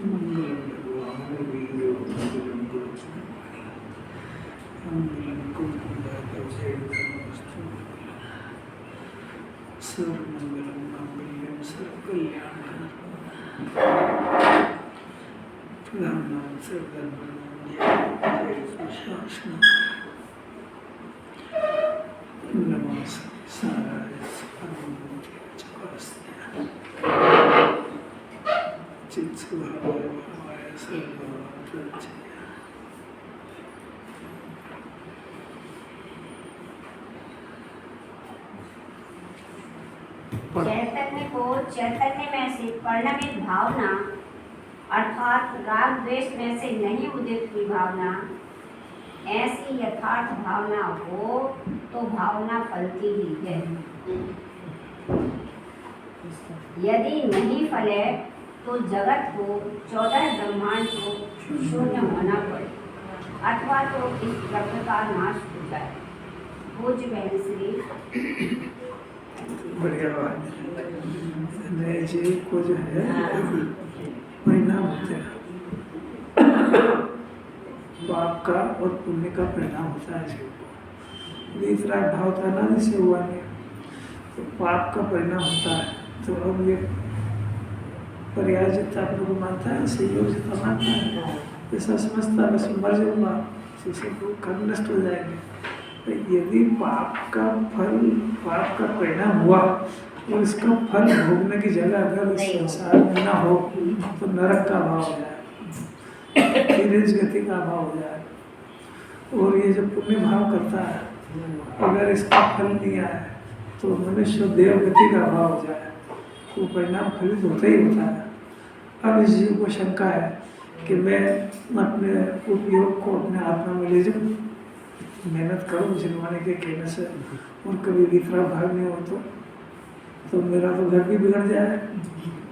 मंगलम भगवान वीरो मंगलम गुरुचंद्र मंगलम कुंभधातवस्तु सर्वमंगलम मांगल्यम सर्वकल्याणं प्रधानं सर्वधर्माणां जय सुशासनं नमस्ते साराय चैतन्य को चैतन्य में से परिणमित भावना अर्थात राग द्वेष में से नहीं उदित हुई भावना, ऐसी यथार्थ भावना हो तो भावना फलती ही है। यदि नहीं फले तो जगत को 14 ब्रह्मांड को शून्य होना पड़े अथवा तो इस ब्रह्म का नाश हो जाए। पूज्य बहन श्री बढ़िया बात है। जीव को जो है परिणाम होते हैं, पाप का और पुण्य का परिणाम होता है जीव को। वितराग भाव था ना जिसे हुआ नहीं, तो पाप का परिणाम होता है। तो अब ये पर्यायता अपने को मानता है, संयोजिता मानता है, ऐसा समझता है बस मर जाऊंगा, इसे तो कर्म नष्ट हो जाएंगे। यदि पाप का परिणाम हुआ और इसका फल भोगने की जगह अगर इस संसार में न हो तो नरक का भाव हो जाए, तिरंज गति का भाव हो जाए। और ये जो पुण्य भाव करता है अगर इसका फल नहीं आए तो मनुष्य देव गति का भाव हो जाए, तो परिणाम फलित होता ही होता है। अब इस जीव को शंका है कि मैं अपने उपयोग को अपने आत्मा में ले जाऊँ, मेहनत करूँ जिनवाने के कहने से, और कभी वितराग भाग नहीं हो तो मेरा तो घर भी बिगड़ जाए,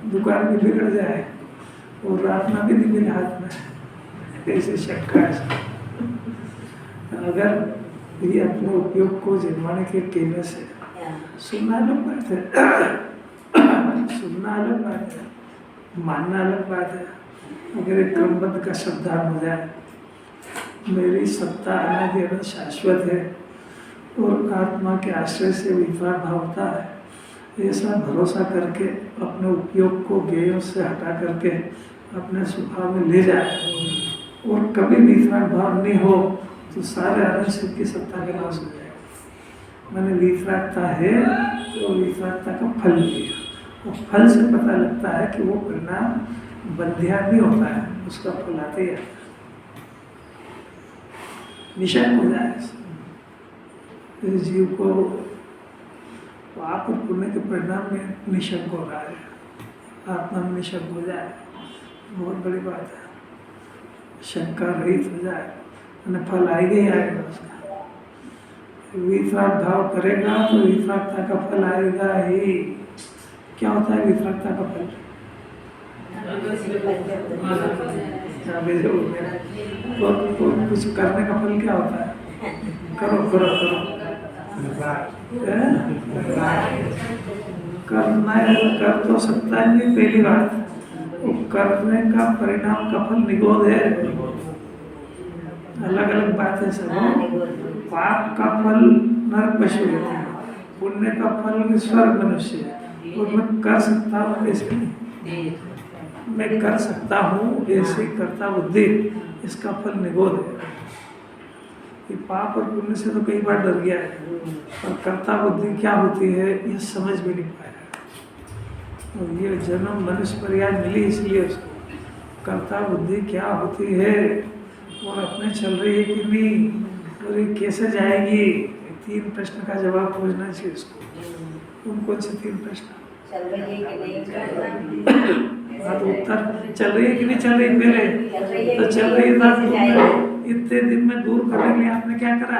दुकान भी बिगड़ जाए और आत्मा भी नहीं मेरे हाथ में। ऐसे शंका है। अगर ये अपने उपयोग को जिनवाने के कहने से सुनना अलग बात है, सुनना अलग बात है, मानना अलग बात है। अगर एक क्रमबद्ध का शब्दार्थ हो जाए, मेरी सत्ता अनादि अनंत शाश्वत है और आत्मा के आश्रय से वितराग भाव होता है, ऐसा भरोसा करके अपने उपयोग को ज्ञेयों से हटा करके अपने स्वभाव में ले जाए और कभी वितराग भाव नहीं हो तो सारे अनंत शिव की सत्ता के नाश हो जाए। मैंने वितरागता है तो वितरागता का फल लिया, और फल से पता लगता है कि वो परिणाम बंध्या नहीं होता है, उसका फल आते ही आता है, निशंक हो जाए। इस जीव को पाप और पुण्य के परिणाम में निशंक हो रहा है, आत्मा में निशंक हो जाए, बहुत बड़ी बात है। शंका रहित हो जाए, फल आएगा ही आएगा उसका। वितराग भाव करेगा तो वितरागता का फल आएगा ही। क्या होता है वितरागता का फल? तो कुछ करने का फल क्या होता है? करो करो करो, करना कर तो सकता है नहीं, पहली बात वो करने का परिणाम का फल निगोद है, अलग अलग बात है सब। पाप का फल नरक पशु होता है, पुण्य का फल स्वर्ग मनुष्य है। और मैं कर सकता हूँ ऐसे नहीं, मैं कर सकता हूँ ऐसे करता बुद्धि, इसका फल निगोद है। ये पाप और पुण्य से तो कई बार डर गया है, और कर्ता बुद्धि क्या होती है ये समझ भी नहीं पाया। और ये जन्म मनुष्य पर्याय मिली इसलिए उसको कर्ता बुद्धि क्या होती है और अपने चल रही है कि नहीं, और ये कैसे जाएगी। 3 प्रश्न का जवाब खोजना चाहिए उसको। कौन से 3 प्रश्न? चल रही है कि नहीं चल रही, उत्तर चल रही है कि नहीं चल रही। पहले तो चल रही है, इतने दिन में दूर करने के लिए आपने क्या करा?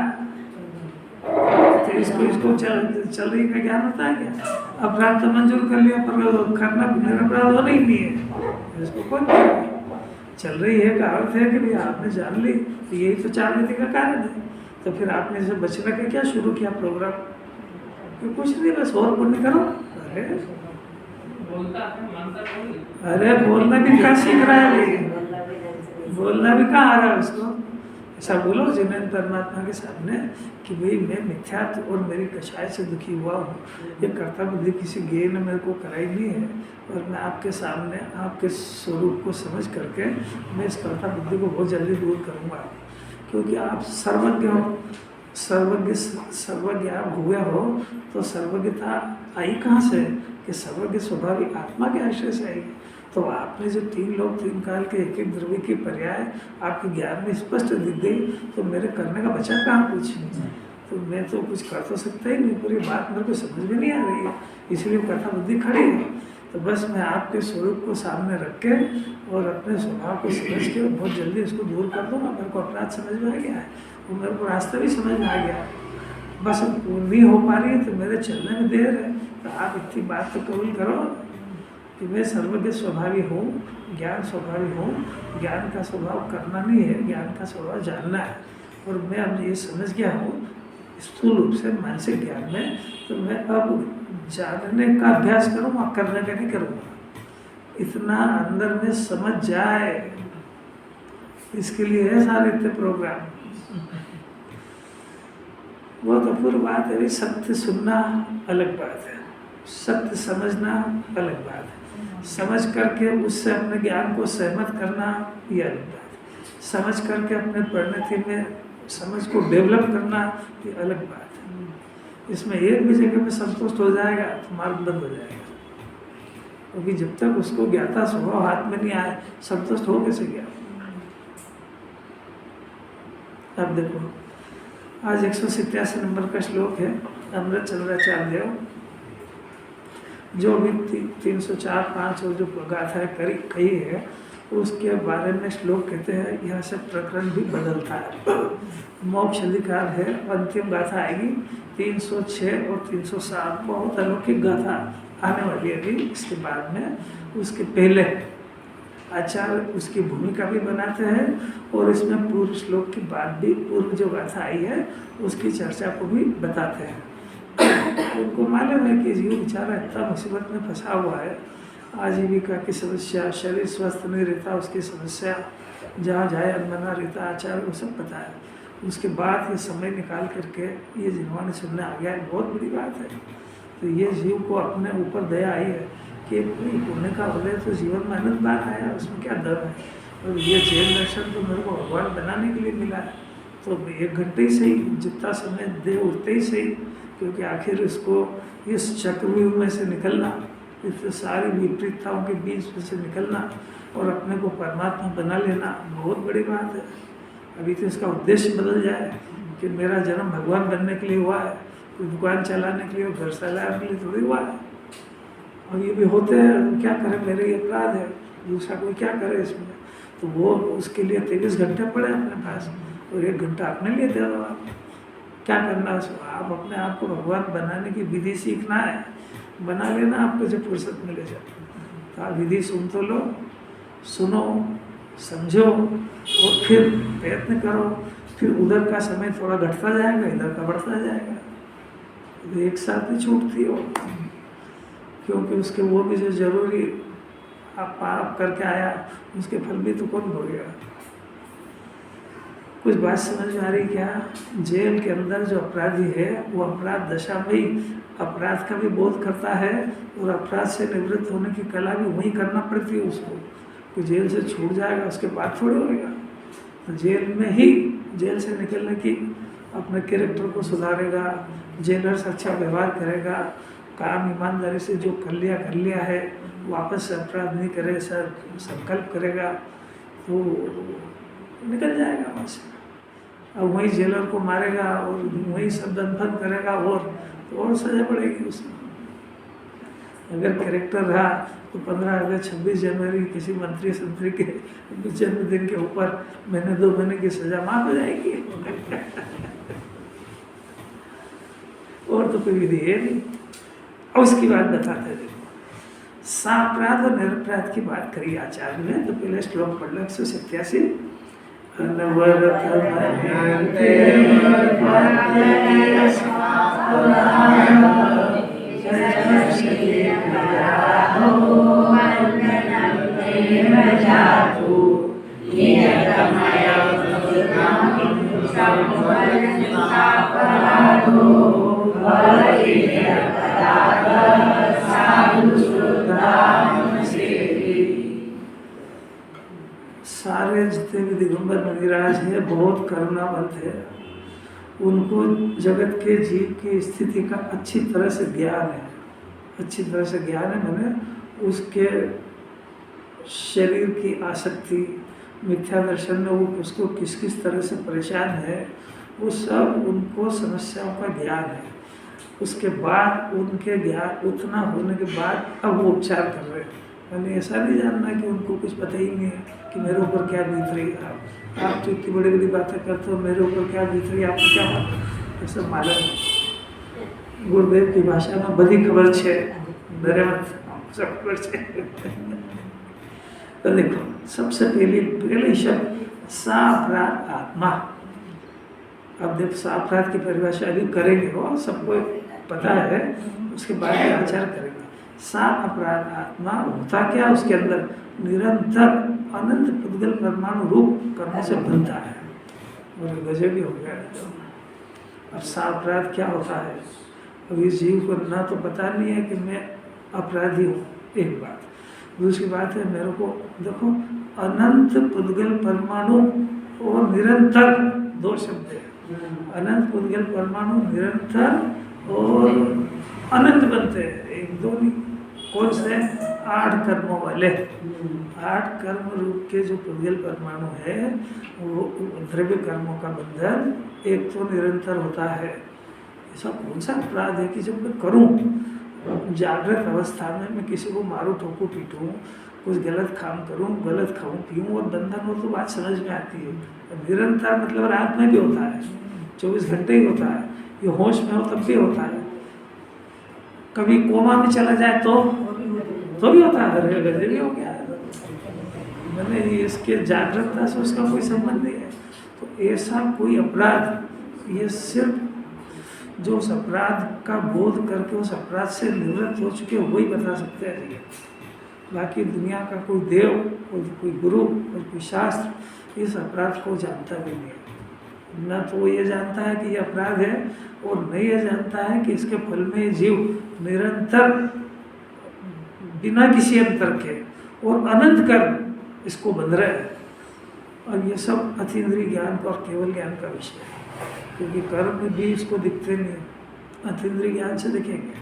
तो इसको चल रही का ज्ञान होता है क्या? अपराध तो मंजूर कर लिया पर करना निरपराध होना ही नहीं है, इसको कौन चल रही है का अर्थ है कि नहीं आपने जान ली, तो यही तो 4 नीति का कारण है। तो फिर आपने इसे बचने का क्या शुरू किया प्रोग्राम? कुछ नहीं, बस और पुण्य करो। अरे अरे बोलना भी कहाँ सीख रहा है भाई, बोलना भी ढंग से नहीं बोलना भी कहाँ आ रहा है उसको। ऐसा बोलो जिन्हें परमात्मा के सामने कि भाई मैं मिथ्यात्व और मेरी कषाय से दुखी हुआ हूँ, ये कर्ता बुद्धि किसी ज्ञ ने मेरे को कराई नहीं है, और मैं आपके सामने आपके स्वरूप को समझ करके मैं इस कर्ता बुद्धि को बहुत जल्दी दूर करूँगा, क्योंकि आप सर्वज्ञ हो, सर्वज्ञ आप हुए हो, तो सर्वज्ञता आई कहाँ से कि सर्वज्ञ स्वाभाविक आत्मा के आश्रय से आई। तो आपने जो 3 लोक 3 काल के एक एक द्रव्य की पर्याय आपके ज्ञान में स्पष्ट दिख गई, तो मेरे करने का बचा कहाँ पूछेंगे। तो मैं तो कुछ कर तो सकता ही नहीं, पूरी बात मेरे को समझ में नहीं आ रही है, इसलिए कर्ता बुद्धि खड़ी है। तो बस मैं आपके स्वरूप को सामने रख के और अपने स्वभाव को समझ के बहुत जल्दी इसको दूर कर दूँगा। मेरे को अपराध समझ में आ गया है, वो मेरे को रास्ता भी समझ में आ गया है, बस नहीं हो पा रही है तो मेरे चलने में देर है। तो आप इतनी बात तो कबूल करो कि मैं सर्वज्ञ स्वभावी हूँ, ज्ञान स्वभावी हूँ। ज्ञान का स्वभाव करना नहीं है, ज्ञान का स्वभाव जानना है। और मैं अब ये समझ गया हूँ स्थूल रूप से मानसिक ज्ञान में, तो मैं अब जानने का अभ्यास करूँगा, करने का नहीं करूँगा। इतना अंदर में समझ जाए, इसके लिए है सारे इतने प्रोग्राम। बहुत अपूर्व बात है भाई, सत्य सुनना अलग बात है, सत्य समझना अलग बात है, समझ करके उससे अपने ज्ञान को सहमत करना ये अलग बात है, समझ करके अपने परिणति में समझ को डेवलप करना ये अलग बात है। इसमें एक भी जगह में संतुष्ट हो जाएगा तो मार्ग बंद हो जाएगा, क्योंकि जब तक उसको ज्ञाता स्वभाव हाथ में नहीं आए संतुष्ट हो कैसे गया। अब देखो आज 187 नंबर का श्लोक है, अमृत चंद्राचार्य देव जो भी 304, 5 और जो गाथा कही है उसके बारे में श्लोक कहते हैं यहाँ से प्रकरण भी बदलता है। मोक्ष अधिकार है, अंतिम गाथा आएगी 306 और 307, बहुत अलौकिक गाथा आने वाली है अभी इसके बाद में। उसके पहले आचार्य उसकी भूमिका भी बनाते हैं और इसमें पूर्व श्लोक की बात भी, पूर्व जो गाथा आई है उसकी चर्चा को भी बताते हैं। उनको मालूम है कि जीव बेचारा इतना मुसीबत में फंसा हुआ है, आजीविका की समस्या, शरीर स्वस्थ नहीं रहता उसकी समस्या, जहाँ जाए अनमना रहता, आचार्य को सब पता है। उसके बाद ये समय निकाल करके ये जिन्होंने सुनने आ गया है, बहुत बड़ी बात है। तो ये जीव को अपने ऊपर दया आई है कि कोई पुण्य का बोले तो जीवन में अनंत बार आया, उसमें क्या दर है। और ये जैन दर्शन तो मेरे को भगवान बनाने के लिए मिला है, तो 1 घंटे ही सही, जितना समय दे उठते ही सही, क्योंकि आखिर इसको इस चक्रव्यूह में से निकलना, इस सारी विपरीतताओं के बीच में से निकलना और अपने को परमात्मा बना लेना बहुत बड़ी बात है। अभी तो इसका उद्देश्य बदल जाए कि मेरा जन्म भगवान बनने के लिए हुआ है, कोई दुकान चलाने के लिए, घर चलाने के लिए थोड़ी हुआ है। और ये भी होते हैं, क्या करें, मेरे ये अपराध है, दूसरा कोई क्या करे इसमें। तो वो उसके लिए 23 घंटे पड़े अपने पास, और 1 घंटा अपने लिए दे दो। आप क्या करना है, आप अपने आप को भगवान बनाने की विधि सीखना है, बना लेना आपको जब फुर्सत मिले जाए। तो आप विधि सुन तो लो, सुनो, समझो और फिर प्रयत्न करो, फिर उधर का समय थोड़ा घटता जाएगा, इधर का बढ़ता जाएगा। तो एक साथ ही छूटती हो, क्योंकि उसके वो भी जो जरूरी आप पाप करके आया उसके फल भी तो कौन भोगेगा। कुछ बात समझ में आ रही क्या? जेल के अंदर जो अपराधी है वो अपराध दशा में ही अपराध का भी बोध करता है और अपराध से निवृत्त होने की कला भी वही करना पड़ती है उसको। कोई जेल से छूट जाएगा उसके बाद थोड़ी होएगा। तो जेल में ही, जेल से निकलने की अपने कैरेक्टर को सुधारेगा, जेलर से अच्छा व्यवहार करेगा, काम ईमानदारी से जो कर लिया है, वापस से अपराध नहीं करे सर संकल्प करेगा तो निकल जाएगा वहाँ से। और वही जेलर को मारेगा और वही सब दंभन करेगा और सजा पड़ेगी उसमें। अगर कैरेक्टर रहा तो 15 अगस्त 26 जनवरी किसी मंत्री संतरी के जन्मदिन के ऊपर महीने 2 महीने की सजा माफ हो जाएगी। और तो कोई विधि है नहीं। और उसकी बात बताते देखो, सापराध और निरपराध की बात करी आचार्य ने। तो पहले श्लोक पढ़ लो 187। भी दिगंबर मुनिराज है, बहुत करुणावंत है। उनको जगत के जीव की स्थिति का अच्छी तरह से ज्ञान है, अच्छी तरह से ज्ञान है। मैंने उसके शरीर की आसक्ति, मिथ्या दर्शन में वो उसको किस किस तरह से परेशान है, वो सब उनको समस्याओं का ज्ञान है। उसके बाद उनके ज्ञान उतना होने के बाद अब वो उपचार कर रहे हैं। मैंने ऐसा नहीं जानना कि उनको कुछ पता ही नहीं है कि मेरे ऊपर क्या बीत रही है। आप तो इतनी बड़ी बड़ी बातें करते हो, मेरे ऊपर क्या बीत रही है आपको क्या मालूम? ये सब मालूम है। गुरुदेव की भाषा में बड़ी खबर छे, मेरे मत सब खबर छे। तो देखो, सबसे पहले शब्द सापराध आत्मा। अब देखो, सापराध की परिभाषा अभी करेंगे, वो सबको पता है, उसके बाद में आचार करेंगे। सा अपराध आत्मा होता क्या? उसके अंदर निरंतर अनंत पुद्गल परमाणु रूप कर्मों से बनता है। और गजब ही हो गया। अब सा अपराध क्या होता है? अब इस जीव को ना तो पता नहीं है कि मैं अपराधी हूँ, एक बात। दूसरी बात है, मेरे को देखो, अनंत पुद्गल परमाणु और निरंतर, दो शब्द है। अनंत पुद्गल परमाणु निरंतर और अनंत बनते हैं, एक दो नहीं। कौन से? 8 कर्मों वाले। 8 कर्म रूप के जो पुद्गल परमाणु है, वो द्रव्य कर्मों का बंधन एक तो निरंतर होता है। ऐसा कौन सा अपराध है कि जब मैं करूं, जागृत अवस्था में मैं किसी को मारूं, ठोकूं, पीटूं, कुछ गलत काम करूं, गलत खाऊं पीऊं और बंधन हो, तो बात समझ में आती है। निरंतर मतलब रात में भी होता है, 24 घंटे ही होता है। ये होश में हो तब भी होता है। कभी कोमा में चला जाए तो भी होता है। गजब ही हो गया। मैंने इसके जागृतता से उसका कोई संबंध नहीं है। तो ऐसा कोई अपराध, ये सिर्फ जो उस अपराध का बोध करके उस अपराध से निवृत्त हो चुके वही बता सकते हैं। बाकी दुनिया का कोई देव, कोई गुरु, कोई शास्त्र इस अपराध को जानता भी नहीं है। न तो वो ये जानता है कि ये अपराध है, और नहीं ये जानता है कि इसके फल में जीव निरंतर बिना किसी अंतर के और अनंत कर्म इसको बंध रहे हैं। और ये सब अतीन्द्रिय ज्ञान और केवल ज्ञान का विषय है, क्योंकि कर्म भी इसको दिखते नहीं है। अतीन्द्रिय ज्ञान से दिखेंगे,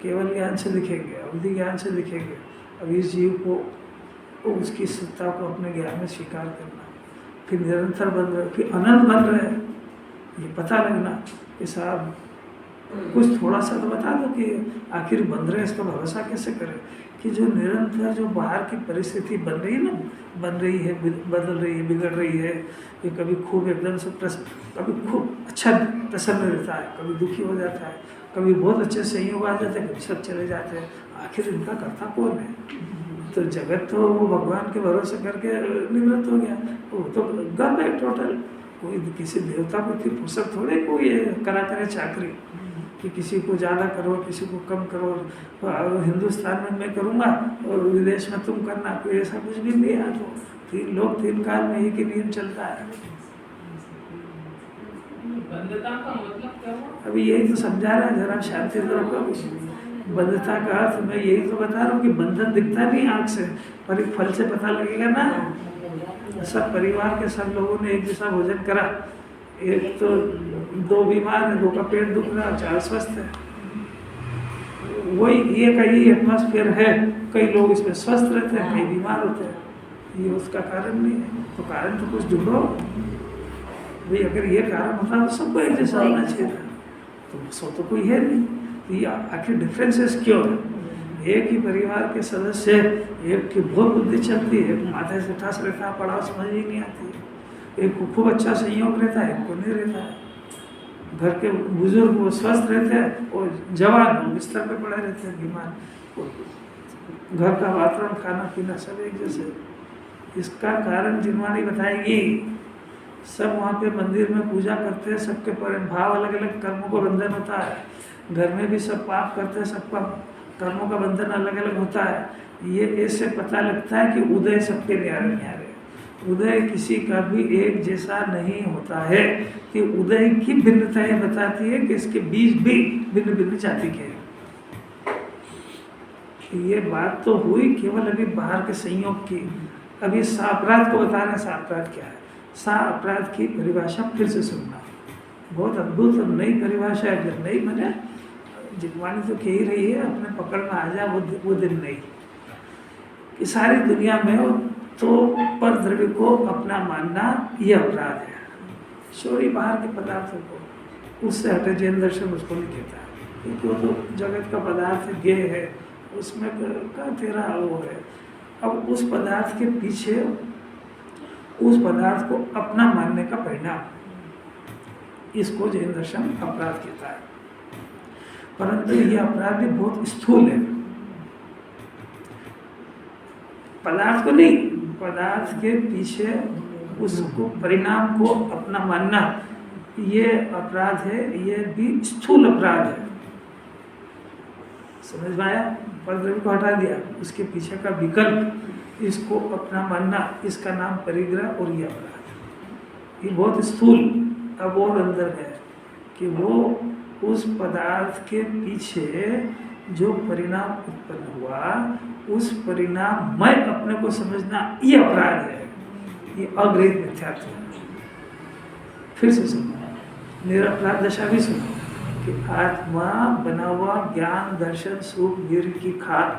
केवल ज्ञान से दिखेंगे, अवधि ज्ञान से दिखेंगे। अब इस जीव को उसकी सत्ता को अपने ज्ञान में स्वीकार करना, फिर निरंतर बन रहे, फिर अनंत बन रहे, ये पता लगना कि साहब कुछ थोड़ा सा तो बता दो कि आखिर बन रहे, इसका भरोसा कैसे करें कि जो निरंतर जो बाहर की परिस्थिति बन रही है ना, बन रही है, बदल रही है, बिगड़ रही है। ये कभी खूब एकदम से कभी खूब अच्छा प्रसन्न रहता है, कभी दुखी हो जाता है, कभी बहुत अच्छे संयोग आ जाते हैं, कभी सब चले जाते हैं। आखिर इनका कर्ता कौन है? तो जगत तो वो भगवान के भरोसे करके निवृत्त हो गया, वो तो गम है टोटल। कोई किसी देवता को इतनी फुर्सत थोड़े कोई करा करे चाकरी कि किसी को ज़्यादा करो, किसी को कम करो। हिंदुस्तान में मैं करूँगा और विदेश में तुम करना, कोई ऐसा कुछ भी नहीं है। तो 3 लोग 3 काल में एक ही नियम चलता है। बंधता का मतलब क्या हुआ? अभी यही तो समझा रहा है, जरा शांति से रखो। बंधता का अर्थ मैं यही तो बता रहा हूँ कि बंधन दिखता नहीं आँख से, पर एक फल से पता लगेगा ना। सब परिवार के सब लोगों ने एक जैसा भोजन करा, एक तो 2 बीमार है, 2 का पेट दुख रहा, 4 स्वस्थ है। वही ये का यही एटमॉस्फेयर है। कई लोग इसमें स्वस्थ रहते हैं, कई बीमार होते हैं। ये उसका कारण नहीं है, तो कारण तो कुछ ढूंढो भाई। अगर ये कारण होता तो सबको एक जैसा होना चाहिए था, तो सो तो कोई है नहीं। तो ये आखिर डिफरेंसेस क्यों है? एक ही परिवार के सदस्य, एक की बहुत बुद्धि चलती है, एक माथे से ठस रहता है, पढ़ाओ समझ ही नहीं आती। एक को खूब अच्छा संयोग रहता है, एक को नहीं रहता है। घर के बुजुर्ग वो स्वस्थ रहते हैं और जवान वो बिस्तर पे पड़े रहते हैं बीमार। घर का वातावरण, खाना पीना सब एक जैसे। इसका कारण जिनवाणी बताएगी। सब वहाँ पे मंदिर में पूजा करते हैं, सबके भाव अलग अलग, कर्मों का बंधन होता है। घर में भी सब पाप करते हैं, सबका कर्मों का बंधन अलग अलग होता है। ये ऐसे पता लगता है कि उदय सबके न्यारे न्यारे, उदय किसी का भी एक जैसा नहीं होता है। कि उदय की भिन्नता ये बताती है कि इसके बीज भी भिन्न भिन्न जाति के हैं। ये बात तो हुई केवल अभी बाहर के संयोग की। अभी सापराध को बता रहे हैं, सापराध क्या है। सा अपराध की परिभाषा फिर से सुनना। बहुत अद्भुत और नई परिभाषा है। जब नई मैंने जितवानी तो कह ही रही है, अपने पकड़ में आ जा वो दिन नहीं कि सारी दुनिया में हो तो पर द्रव्य को अपना मानना ये अपराध है। छोड़ी बाहर के पदार्थों को, उससे हटे जैन दर्शन उसको नहीं कहता, क्योंकि वो तो जगत का पदार्थ गे है, उसमें का तेरा वो है। अब उस पदार्थ के पीछे उस पदार्थ को अपना मानने का परिणाम, इसको जैन दर्शन अपराध कहता है। परंतु यह अपराध भी बहुत स्थूल है, पदार्थ को नहीं, पदार्थ के पीछे उसको परिणाम को अपना मानना ये अपराध है, ये भी स्थूल अपराध है। समझ में आया? परद्रव्य को हटा दिया, उसके पीछे का विकल्प, इसको अपना मानना, इसका नाम परिग्रह और ये अपराध। ये बहुत स्थूल। अब और अंदर है कि वो उस पदार्थ के पीछे जो परिणाम उत्पन्न हुआ, उस परिणाम मैं अपने को समझना ये अपराध है, ये अग्रहित मिथ्यात्व है। फिर से सुनो, निरपराध दशा भी सुनो कि आत्मा बना हुआ ज्ञान दर्शन सुख वीर की खाद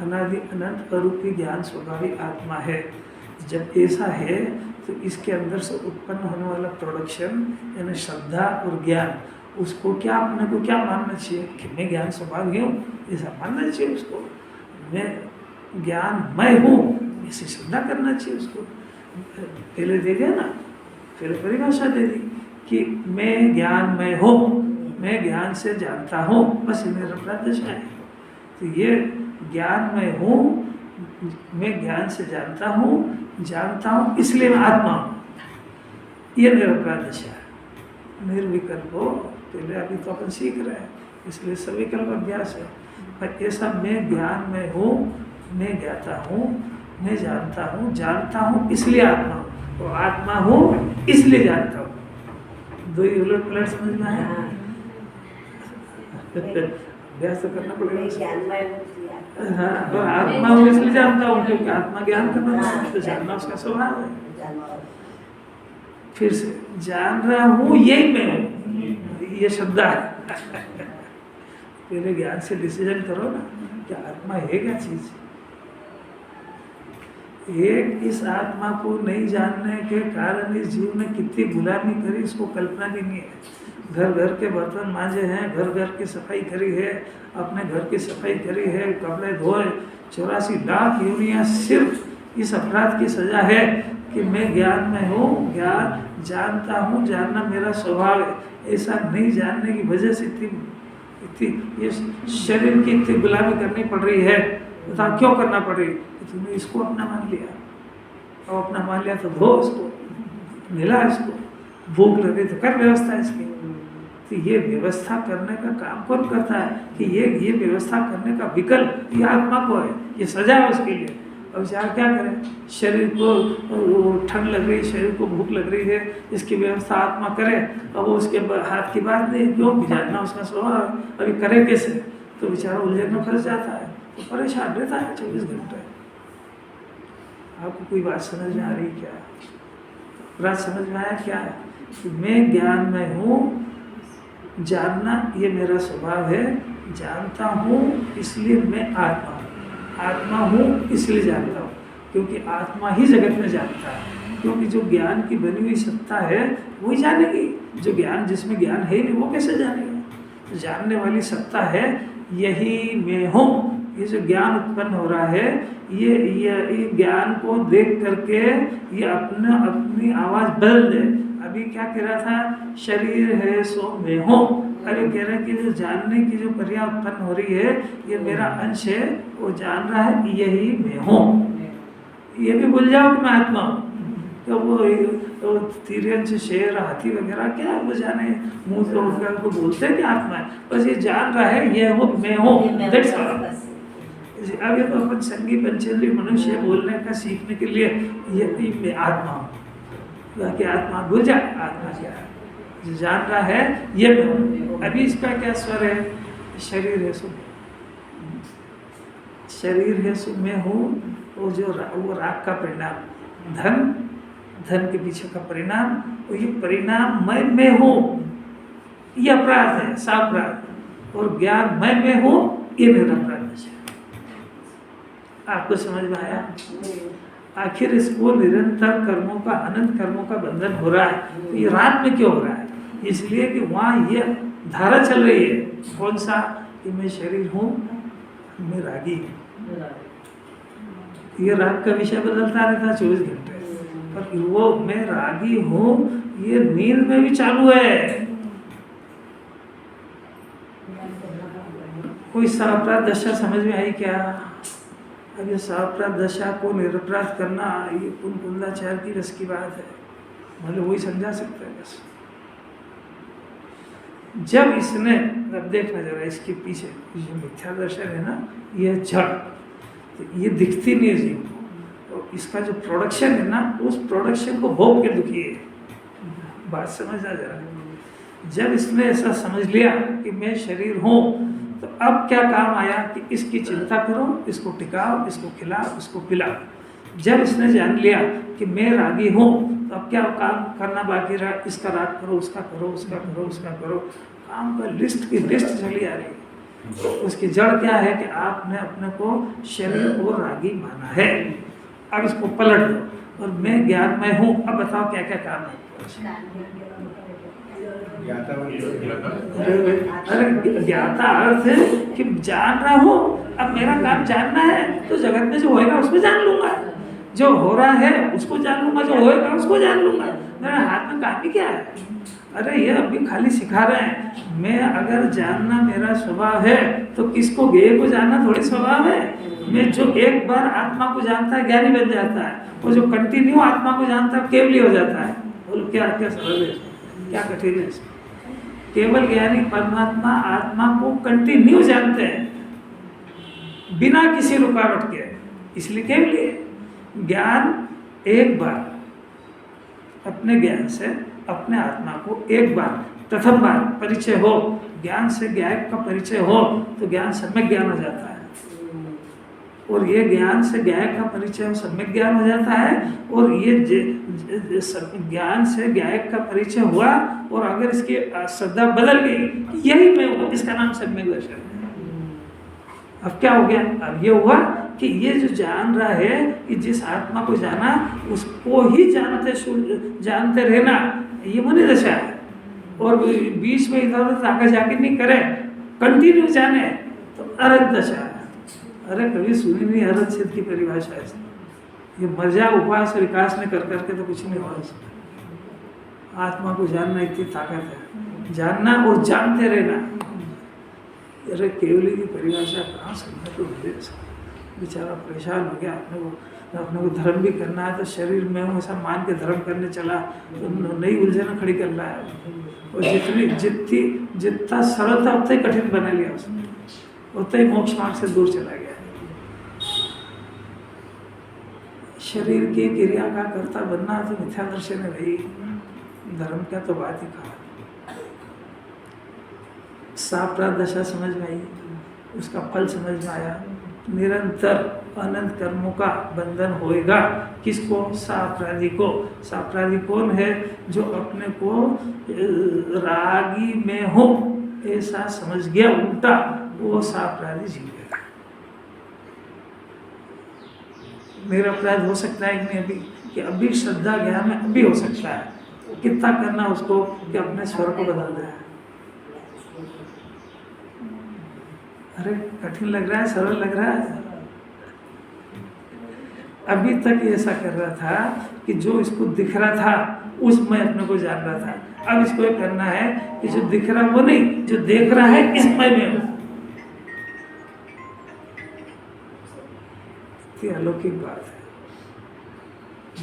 अनादि अनंत अरूपी ज्ञान स्वाभाविक आत्मा है। जब ऐसा है तो इसके अंदर से उत्पन्न होने वाला प्रोडक्शन यानी श्रद्धा और ज्ञान, उसको क्या अपने को क्या मानना चाहिए कि मैं ज्ञान स्वभाव हूँ, ऐसा मानना चाहिए उसको। मैं ज्ञान मैं हूँ, ऐसी श्रद्धा करना चाहिए उसको। पहले दे दिया ना, पहले परिभाषा दे दी कि मैं ज्ञान मैं हूँ, मैं ज्ञान से जानता हूँ, बस ये मेरा अपराध दशा है। तो ये ज्ञान मैं हूँ, मैं ज्ञान से जानता हूँ इसलिए मैं आत्मा हूँ, ये मेरा अपराध दशा है। निर्विकल्प हो, पहले अभी तो अपन सीख रहे हैं, इसलिए सविकल्प अभ्यास है। पर ऐसा मैं ज्ञान में हूँ, मैं ज्ञाता हूँ, मैं जानता हूँ इसलिए आत्मा हूँ, तो आत्मा हूँ इसलिए जानता हूँ। दो ही उलट पलट समझ में आया? अभ्यास तो करना पड़ेगा। हाँ, तो आत्मा हूँ इसलिए जानता हूँ, क्योंकि आत्मा ज्ञान करना तो जानना उसका स्वभाव है। फिर से जान रहा हूँ यही मैं हूँ, ये शब्द है। पहले ज्ञान से डिसीजन करो ना कि आत्मा है क्या चीज। एक इस आत्मा को नहीं जानने के कारण इस जीव ने कितनी गुलामी करी, इसको कल्पना भी नहीं है। घर घर के बर्तन मांजे हैं, घर घर की सफाई करी है, अपने घर की सफाई करी है, कपड़े धोए, 84 लाख योनियाँ सिर्फ इस अपराध की सजा है कि मैं ज्ञान में हूँ, ज्ञान जानता हूँ, जानना मेरा स्वभाव है। ऐसा नहीं जानने की वजह से इतनी ये शरीर की इतनी गुलामी करनी पड़ रही है। बताओ क्यों करना पड़ रही? तुमने इसको अपना मान लिया, और अपना मान लिया तो धो इसको, मिला इसको, भूख लगे तो कर व्यवस्था इसकी। तो ये व्यवस्था करने का काम कौन करता है कि ये व्यवस्था करने का विकल्प ये आत्मा को है, ये सजा है उसके लिए। अब विचार क्या करें? शरीर को ठंड लग रही, शरीर को भूख लग रही है, इसकी व्यवस्था आत्मा करे, अब वो उसके हाथ की बात नहीं, क्यों जानना उसका स्वभाव। अभी करे कैसे? तो बेचारा उलझन में फंस जाता है, तो परेशान रहता है 24 घंटे। आपको कोई बात समझ में आ रही क्या? बात समझ में आया क्या है कि मैं ज्ञान में हूँ, जानना ये मेरा स्वभाव है, जानता हूँ इसलिए मैं आत्मा हूँ, आत्मा हूँ इसलिए जानता हूँ, क्योंकि आत्मा ही जगत में जानता है। क्योंकि जो ज्ञान की बनी हुई सत्ता है वही जानेगी, जो ज्ञान जिसमें ज्ञान है नहीं वो कैसे जानेगा? तो जानने वाली सत्ता है, यही मैं हूँ। ये जो ज्ञान उत्पन्न हो रहा है, ये ज्ञान को देख करके ये अपनी आवाज़ बदल दे। अभी क्या कह रहा था? शरीर है सो मैं हूँ। अरे कह रहा है कि जो जानने की जो क्रिया उत्पन्न हो रही है ये मेरा अंश है, वो जान रहा है यही मैं हूँ। ये भी भूल जाओ कि मैं आत्मा हूँ। तो वो तिरंज शेर हाथी वगैरह क्या वो जाने, मुँह से उठकर को बोलते हैं कि आत्मा है, बस ये जान रहा है ये हूँ मैं हूँ। अब ये तो अपन संगी पंचेंद्रिय मनुष्य बोलने का सीखने के लिए ये मैं आत्मा हूँ, बाकी आत्मा भूल जा, आत्मा क्या है जो जान रहा है ये मैं हूँ। अभी इसका क्या स्वर है? शरीर है सो, शरीर है सो मैं हूँ। वो जो वो राग का परिणाम धन धन के पीछे का परिणाम, और ये परिणाम मैं में हूँ, ये अपराध है, सापराध। और ज्ञान मैं में हूँ, ये निरपराध दशा। आपको समझ में आया? आखिर इसको निरंतर कर्मों का, अनंत कर्मों का बंधन हो रहा है, तो ये रात में क्यों हो रहा है? इसलिए कि वहाँ ये धारा चल रही है। कौन सा? कि मैं शरीर हूँ, मैं रागी हूँ। ये राग का विषय बदलता रहता 24 घंटे, पर वो मैं रागी हूँ ये नींद में भी चालू है। कोई सापराध दशा समझ में आई क्या? अब ये सापराध दशा को निरपराध करना, ये कुंदाचार की रस की बात है, मतलब वही समझा सकता है बस। जब इसने, अब देखना जरा इसके पीछे जो मिथ्या दर्शन है ना, ये जड़, तो ये दिखती नहीं है जीव को, और इसका जो प्रोडक्शन है ना, उस प्रोडक्शन को भोग के दुखी है। बात समझना जरा। जब इसने ऐसा समझ लिया कि मैं शरीर हूँ, तो अब क्या काम आया कि इसकी चिंता करो, इसको टिकाओ, इसको खिलाओ, इसको पिलाओ। जब इसने जान लिया कि मैं रागी हूँ, तो अब क्या काम करना बाकी रहा? इसका राग करो, उसका करो, उसका करो, उसका करो। काम का लिस्ट की लिस्ट चली आ रही है। उसकी जड़ क्या है कि आपने अपने को शरीर और रागी माना है। अब इसको पलट दो, और मैं ज्ञानमय हूँ। अब बताओ क्या क्या काम है? अरे ज्ञाता अर्थ है कि जान रहा हूँ। अब मेरा काम जानना है, तो जगत में जो होएगा उसको जान लूंगा, जो हो रहा है उसको जान लूंगा, जो होएगा उसको जान लूंगा। मेरा हाथ में काम ही क्या है? अरे ये अभी खाली सिखा रहे हैं। मैं अगर जानना मेरा स्वभाव है, तो किसको गेय को जानना थोड़ी स्वभाव है। मैं जो एक बार आत्मा को जानता है ज्ञानी बन जाता है, और जो कंटिन्यू आत्मा को जानता है केवली हो जाता है। बोलो क्या क्या सरल है, क्या कठिन है? केवल ज्ञानी परमात्मा आत्मा को कंटिन्यू जानते हैं बिना किसी रुकावट के, इसलिए केवली ज्ञान एक बार अपने ज्ञान से अपने आत्मा को एक बार प्रथम बार परिचय हो, ज्ञान से ज्ञायक का परिचय हो, तो ज्ञान सम्यक ज्ञान हो जाता है। और ये ज्ञान से ज्ञायक का परिचय सम्यक ज्ञान हो जाता है। और ये ज्ञान से ज्ञायक का परिचय हुआ, और अगर इसकी श्रद्धा बदल गई, यही मैं हूँ, इसका नाम सम्यक दर्शन है। अब क्या हो गया? अब ये हुआ कि ये जो जान रहा है कि जिस आत्मा को जाना उसको ही जानते रहना, ये मुनि दशा है। और बीच में इधर उधर आगे जाके नहीं करे, कंटिन्यू जाने, तो अरहत दशा है। अरे कभी सुनी नहीं अरहत सिद्ध की परिभाषा है? ये मजा उपवास और विकास में कर करके तो कुछ नहीं होगा। आत्मा को जानना इतनी ताकत है, जानना और जानते रहना। अरे केवली की परिभाषा कहाँ समझे तो बेचारा परेशान हो गया। अपने को धर्म भी करना है, तो शरीर में हूँ ऐसा मान के धर्म करने चला, तो नई उलझन खड़ी कर रहा है। और जितना सरल था उतना ही कठिन बना लिया उसने, उतना ही मोक्ष मार्ग से दूर चला गया। शरीर की क्रिया का कर्ता बनना तो मिथ्या दर्शन है भाई, धर्म का तो बात ही कहा। सापराध दशा समझ में आई, उसका फल समझ में आया। निरंतर अनंत कर्मों का बंधन होएगा। किसको? सापराधी को। सापराधी कौन है? जो अपने को रागी में हो ऐसा समझ गया, उल्टा, वो सापराधी जीव है। निरपराध हो सकता है कि नहीं अभी, कि अभी श्रद्धा ज्ञान में अभी हो सकता है। कितना करना उसको कि अपने स्वर को बदल दे। अरे कठिन लग रहा है, सरल लग रहा है? अभी तक ऐसा कर रहा था कि जो इसको दिख रहा था उसमें अपने को जान रहा था। अब इसको ये करना है कि जो दिख रहा वो नहीं, जो देख रहा है इसमें में हो। इतनी अलौकिक बात है,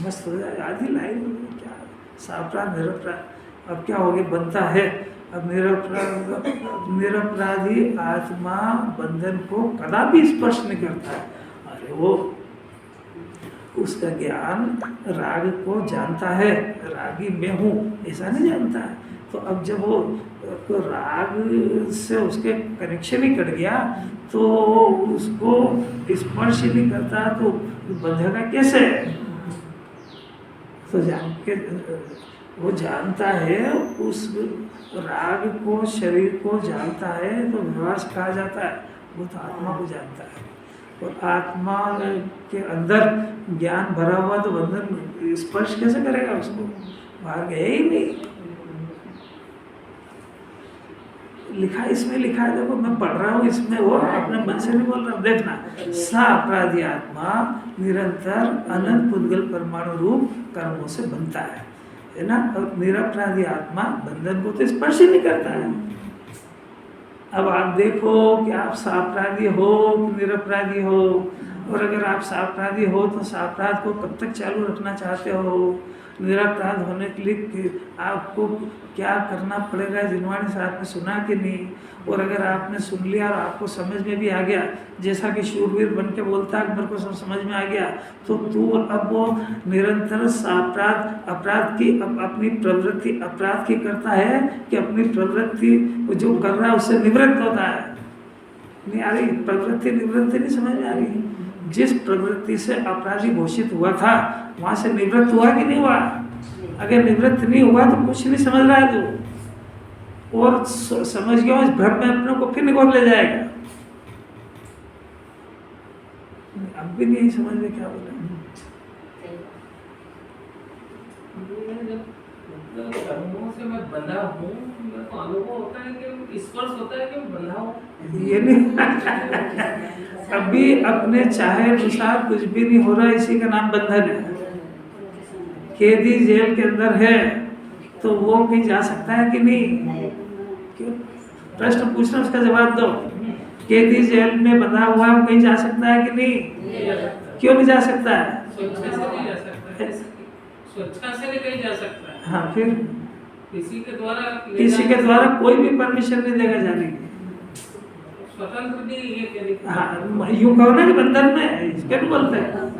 मस्त हो जाए। आधी लाइन क्या सापराध निरपराध। अब क्या हो गया? बनता है अब निरपराधी आत्मा बंधन को कदापि स्पर्श नहीं करता है। अरे वो उसका ज्ञान राग को जानता है, रागी मैं हूँ ऐसा नहीं जानता है। तो अब जब वो तो राग से उसके कनेक्शन ही कट गया, तो उसको स्पर्श ही नहीं करता, तो बंधेगा कैसे? तो जान के वो जानता है, उस राग को, शरीर को जानता है, तो विश्वास कहा जाता है। वो तो आत्मा को जानता है, और आत्मा के अंदर ज्ञान भरा हुआ, तो बंधन स्पर्श कैसे करेगा उसको? बाहर गया ही नहीं। लिखा, इसमें लिखा है, देखो मैं पढ़ रहा हूँ, इसमें वो अपने मन से नहीं बोल रहा हूँ। देखना, सा अपराधी आत्मा निरंतर अनंत पुद्गल परमाणु रूप कर्मों से बनता है ना। और निरपराधी आत्मा बंधन को तो स्पर्श ही नहीं करता है। अब आप देखो कि आप सापराधी हो कि निरपराधी हो, और अगर आप सापराधी हो तो सापराध को कब तक चालू रखना चाहते हो? निरपराध होने के लिए आपको क्या करना पड़ेगा, जिनवाणी साहब ने सुना कि नहीं? और अगर आपने सुन लिया और आपको समझ में भी आ गया, जैसा कि शूरवीर बन के बोलता है मेरे को सब समझ में आ गया, तो तू अब वो निरंतर अपराध अपराध की अपनी प्रवृत्ति अपराध की करता है कि अपनी प्रवृत्ति जो कर रहा है उससे निवृत्त होता है? नहीं आ रही प्रवृत्ति, निवृत्ति नहीं समझ में आ रही। जिस प्रवृत्ति से अपराधी घोषित हुआ था वहां से निवृत्त हुआ कि नहीं हुआ? अगर निवृत्त नहीं हुआ तो कुछ नहीं समझ रहा है तू, और समझ गया इस भ्रम में अपने को फिर निगोर ले जाएगा। अब भी नहीं समझ में क्या बोला। कर्मों से मैं बंधा हूँ, मेरे को अनुभव होता है कि स्पर्श होता है कि मैं बंधा हूँ। ये नहीं अभी अपने चाहे अनुसार कुछ भी नहीं हो रहा, इसी का नाम बंधन है। कैदी जेल के अंदर है तो वो कहीं जा सकता है कि नहीं? क्यों? प्रश्न पूछना, उसका जवाब दो। कैदी जेल में बंधा हुआ है, वो कहीं जा सकता है कि नहीं? क्यों नहीं जा सकता है? स्वेच्छा से नहीं जा सकता है, स्वेच्छा से नहीं कहीं जा सकता है। हाँ, फिर किसी के द्वारा कोई भी परमिशन नहीं देगा जाने की। स्वतंत्र नहीं, ये कहने की। हाँ, यूं कहो ना कि बंधन में है, इसके नहीं बोलते हैं।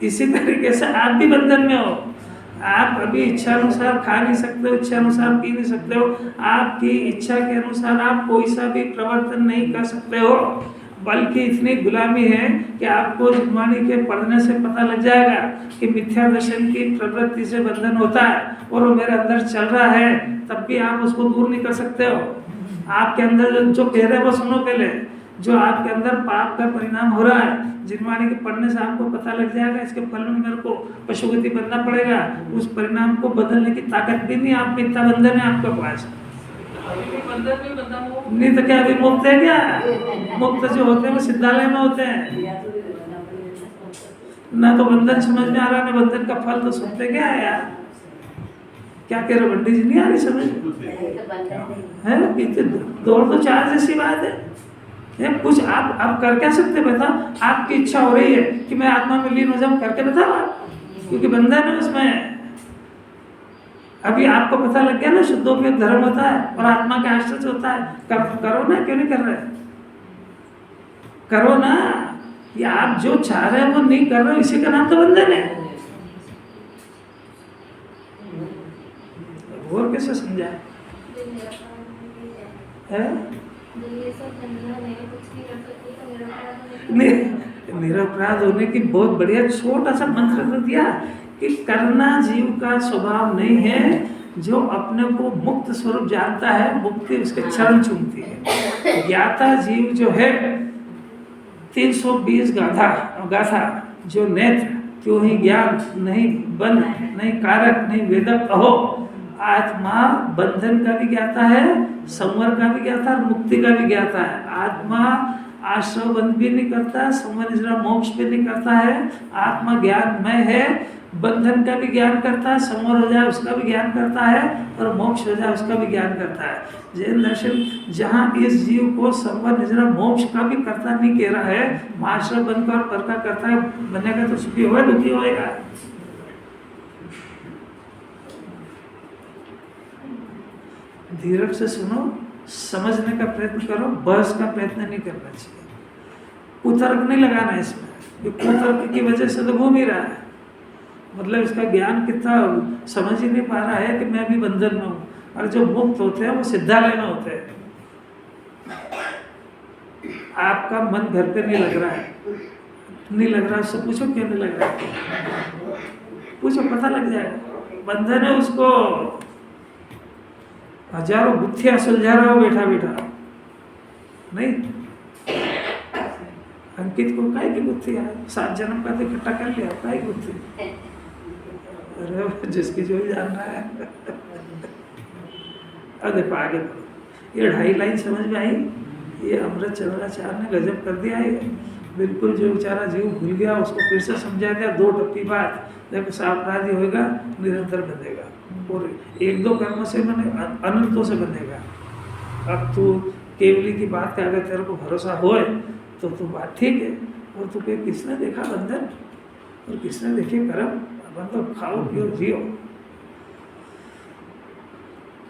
इसी तरीके से आप भी बंधन में हो। आप अभी इच्छा अनुसार खा नहीं सकते हो, इच्छा अनुसार पी नहीं सकते हो, आपकी इच्छा के अनुसार आप कोई सा भी प्रवर्तन नहीं कर सकते हो, बल्कि इतनी गुलामी है कि आपको जिनवाणी के पढ़ने से पता लग जाएगा कि मिथ्या दर्शन की प्रवृत्ति से बंधन होता है और वो मेरे अंदर चल रहा है, तब भी आप उसको दूर नहीं कर सकते हो। आपके अंदर जो कह रहे हैं वो सुनो पहले। जो आपके अंदर पाप का परिणाम हो रहा है, जिनवाणी के पढ़ने से आपको पता लग जाएगा, इसके फल में मेरे को पशुगति बनना पड़ेगा। उस परिणाम को बदलने की ताकत भी नहीं आप में, इतना बंधन है आपके पास। नहीं तो क्या अभी मुक्त है क्या? मुक्त जो होते हैं वो सिद्धालय में होते हैं। ना तो बंधन समझ में आ रहा, ना बंधन का फल तो सुनते क्या है यार? क्या कह रहे पंडित जी, नहीं आ रही समझ है? दौड़ तो चार जैसी बात है। कुछ आप कर क्या सकते बता? आपकी इच्छा हो रही है कि मैं आत्मा में लीन हो जाऊं, करके बताओ आप, क्योंकि बंधन है उसमें। अभी आपको पता लग गया ना शुद्धोपयोग धर्म होता है और आत्मा के आश्रय से होता है। करो ना, क्यों नहीं कर रहे? करो ना। ये आप जो चाह रहे हैं वो नहीं कर रहे हो, इसी का नाम तो बंधन है। और कैसे समझाए? निरपराध होने की बहुत बढ़िया छोटा सा मंत्र तो दिया कि करना जीव का स्वभाव नहीं है। जो अपने को मुक्त स्वरूप जानता है, मुक्ति उसके चरण चूमती है। ज्ञाता जीव जो है 320 गाथा जो नेत्र क्यों ही ज्ञान नहीं बंध नहीं कारक नहीं वेदक अहो। आत्मा बंधन का भी ज्ञाता है, संवर का भी ज्ञाता है, मुक्ति का भी ज्ञाता है। आत्मा आश्रय बंध भी नहीं करता, संवर निद्रा मोक्ष भी नहीं करता है। आत्मा ज्ञानमय है, बंधन का भी ज्ञान करता है, संवर हो जाए उसका भी ज्ञान करता है, और मोक्ष हो जाए उसका भी ज्ञान करता है। जैन दर्शन जहाँ इस जीव को संवर निद्रा मोक्ष का भी करता नहीं कह रहा है, आश्रय बंध का और पर का करता है, बनेगा तो सुखी होगा दुखी होएगा। धीरज से सुनो, समझने का प्रयत्न करो, बहस का प्रयत्न नहीं करना चाहिए। कुतर्क नहीं लगाना इसमें, कुतर्क की वजह से तो घूम ही रहा है। मतलब इसका ज्ञान कितना समझ ही नहीं पा रहा है कि मैं भी बंधन में हूँ। और जो मुक्त होते हैं वो सिद्धालय में होते हैं। आपका मन घर पे नहीं लग रहा है, नहीं लग रहा, उससे पूछो क्यों नहीं लग रहा है? पूछो, पता लग जाएगा। बंधन है, उसको हजारों गुत्थियां सुलझा रहा हो बैठा बैठा, नहीं। अंकित को काय की गुत्थी है, 7 जन्म का तो इकट्ठा कर लिया, काय गुत्थी। अरे जिसकी जो भी जान रहा है। अब देखो आगे बढ़ो, ये 2.5 लाइन समझ में आई। ये अमृत चंद्राचार्य ने गजब कर दिया है, बिल्कुल जो बेचारा जीव भूल गया उसको फिर से समझा दिया। 2 टप्पी बात, देखो सापराधी होगा निरंतर बंधेगा, और 1-2 कर्मों से मैंने अनंतों से बंधेगा। अब तू केवली की बात का अगर तेरे को भरोसा होए तो तू बात ठीक है, और तू कहे किसने देखा बंधन और किसने देखे कर्म, अपन तो खाओ पियो जियो।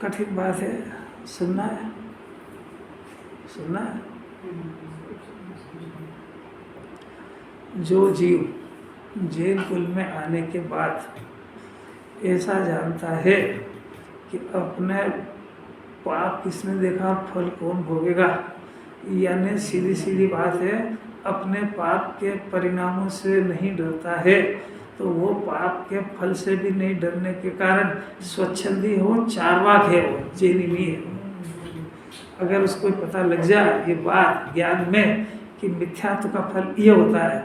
कठिन बात है, सुनना है, सुनना है। जो जीव जैन कुल में आने के बाद ऐसा जानता है कि अपने पाप किसने देखा, फल कौन भोगेगा, यानी सीधी सीधी बात है, अपने पाप के परिणामों से नहीं डरता है, तो वो पाप के फल से भी नहीं डरने के कारण स्वच्छंदी हो, चार्वाक है, वो जैनी नहीं है। अगर उसको पता लग जाए ये बात ज्ञान में कि मिथ्यात्व का फल ये होता है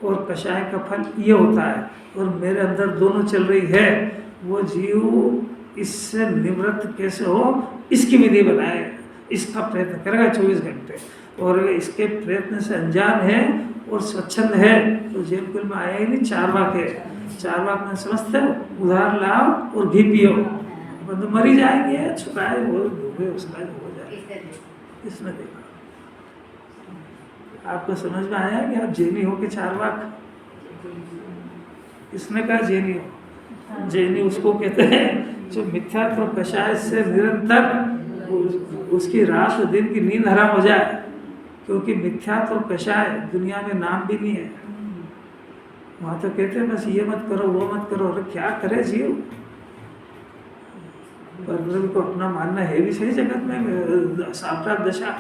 और कषाय का फल ये होता है, और मेरे अंदर दोनों चल रही है, वो जीव इससे निवृत्त कैसे हो, इसकी विधि बनाए, इसका प्रयत्न करेगा 24 घंटे। और इसके प्रयत्न से अनजान है और स्वच्छंद है तो जैन कुल में आया ही नहीं। चार्वाक है, चार्वाक में समझते हो, उधार लाओ और घी पियो, तो मरी जाएंगे, छुपाए वो डूबे उसका जो हो जाए। इसने देखा, आपको समझ में आया कि आप जैनी हो कि चार्वाक? इसने कहा जैनी हो। जैनी उसको कहते हैं जो मिथ्यात्व कषाय से निरंतर उसकी रात और दिन की नींद हराम हो जाए, क्योंकि मिथ्यात्व कषाय दुनिया में नाम भी नहीं है। वहाँ तो कहते हैं बस ये मत करो वो मत करो, अरे क्या करे जीव, परब्रह्म को अपना मानना है भी सही जगत में साप्रात दशा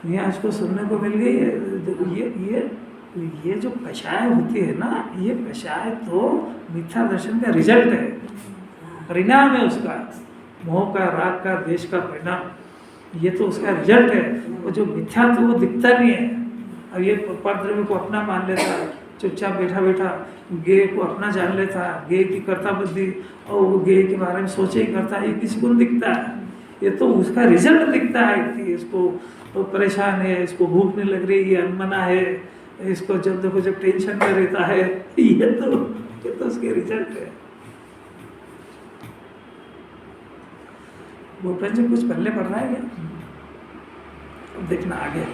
यहाँ इसको सुनने को मिल गई है। ये जो कषाय होती है ना, ये कषाय तो मिथ्या दर्शन का रिजल्ट है, परिणाम है उसका, मोह का, राग का, द्वेष का परिणाम, ये तो उसका रिजल्ट है। वो जो मिथ्या तो वो दिखता नहीं है। अब ये परद्रव्य को अपना मान लेता है, चुपचाप बैठा बैठा गेय को अपना जान लेता है, गेय की कर्ता बुद्धि, और वो गेय के बारे में सोचे ही करता है, ये किसी को नहीं दिखता है। ये तो उसका रिजल्ट दिखता है कि इसको तो परेशान है, इसको भूख नहीं लग रही, ये अनमना है, इसको जब देखो जब टेंशन में रहता है, ये तो उसके रिजल्ट है। भूपेंद्र जी कुछ पहले पढ़ रहा है क्या? अब देखना आगे।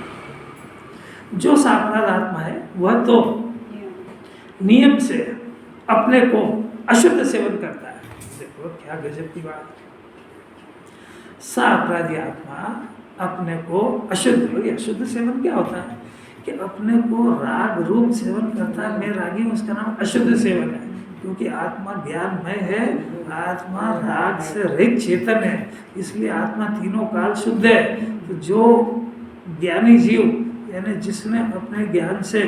जो सापराध आत्मा है वह तो नियम से अपने को अशुद्ध सेवन करता है। देखो क्या गजब की बात। सापराधी आत्मा अपने को अशुद्ध, अशुद्ध सेवन क्या होता है कि अपने को राग रूप सेवन करता है। मैं रागी हूँ, उसका नाम अशुद्ध सेवन है, क्योंकि आत्मा ज्ञानमय है, आत्मा राग से रहित चेतन है, इसलिए आत्मा तीनों काल शुद्ध है। तो जो ज्ञानी जीव यानी जिसने अपने ज्ञान से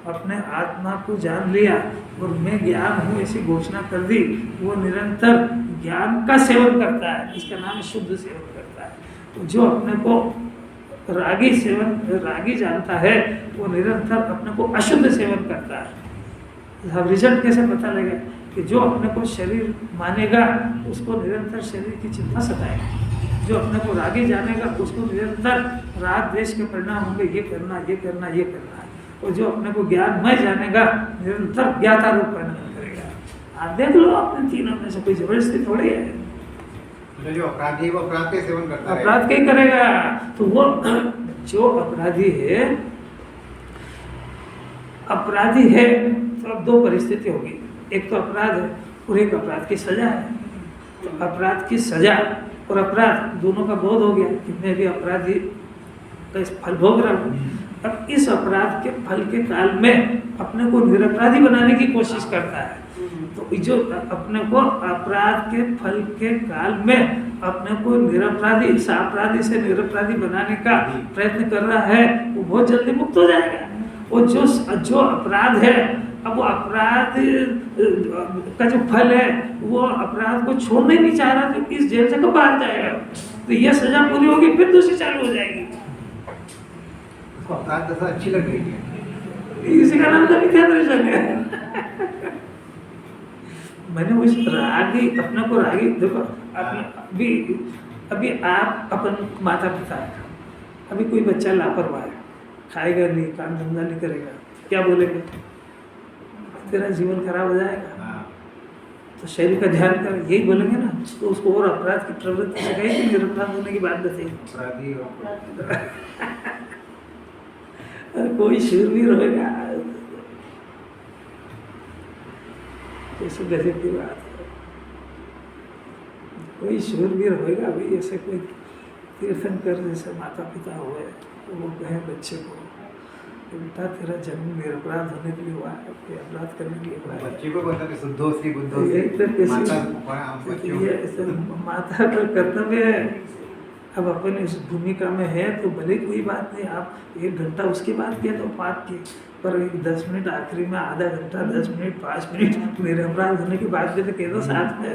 अपने आत्मा को जान लिया और मैं ज्ञान हूँ ऐसी घोषणा कर दी, वो निरंतर ज्ञान का सेवन करता है, इसका नाम शुद्ध सेवन करता है। तो जो अपने को रागी जानता है वो निरंतर अपने को अशुद्ध सेवन करता है। अब रिजल्ट कैसे पता लगे कि जो अपने को शरीर मानेगा उसको निरंतर शरीर की चिंता सताएगी, जो अपने को रागी जानेगा उसको निरंतर राग द्वेष के परिणाम होंगे, ये करना ये करना ये करना है, और जो अपने को ज्ञानमय जानेगा निरंतर ज्ञाता रूप परिणाम करेगा। आप देख लो अपने तीनों में से कोई जबरदस्ती थोड़ी है। जो अपराधी वो अपराध के सेवन करता है, अपराध क्या करेगा? तो वो जो अपराधी है तो अब दो परिस्थिति होगी, एक तो अपराध है और एक अपराध की सजा है। तो अपराध की सजा और अपराध दोनों का बोध हो गया कि मैं भी अपराधी का इस फल भोग रहा हूँ। अब इस अपराध के फल के काल में अपने को निरपराधी बनाने की कोशिश करता है। तो जो अपने को अपराध के फल के काल में अपने को निरपराधी सापराधी से निरपराधी बनाने का प्रयत्न कर रहा है, वो बहुत जल्दी मुक्त हो जाएगा। और जो अपराध है अब वो अपराध का जो फल है वो अपराध को छोड़ना ही नहीं चाह रहा, तो इस जेल से कब बाहर जाएगा? तो ये सजा पूरी होगी फिर दूसरी चालू हो जाएगी। उसको अपराध दशा अच्छी लग रही है। इसी का नाम तो मिथ्या दर्शन है। मैंने उस रागी अपने को रागी देखो, अभी आप अपन माता पिता है, अभी कोई बच्चा लापरवाह है, खाएगा नहीं, काम धंधा नहीं करेगा, क्या बोलेंगे? तेरा जीवन खराब हो जाएगा। हाँ। तो शरीर का ध्यान कर, यही बोलेंगे ना। तो उसको और अपराध की प्रवृत्ति सिखाई कि निरपराध होने की बात बताई। अपराधी अरे कोई शूरवीर होगा, ऐसे गजब की बात है। कोई शूरवीर होगा भाई, ऐसे कोई तीर्थंकर जैसे माता पिता हुए तो वो कहे बच्चे को कि बेटा तेरा जन्म निरपराध होने के लिए हुआ है, कोई अपराध करने के लिए हुआ है। बच्चे को बोलता कि शुद्धोसी बुद्धोसी, यही तो किसी- माता को हम बच्चों ये ऐसे माता का कर्तव्य है। अब अपन इस भूमिका में है तो भले कोई बात नहीं, आप 1 घंटा उसकी बात किया तो पाप की, पर 10 मिनट आखिरी में, आधा घंटा, 10 मिनट, 5 मिनट मेरे अपराध होने की बात भी तो कह दो साथ में।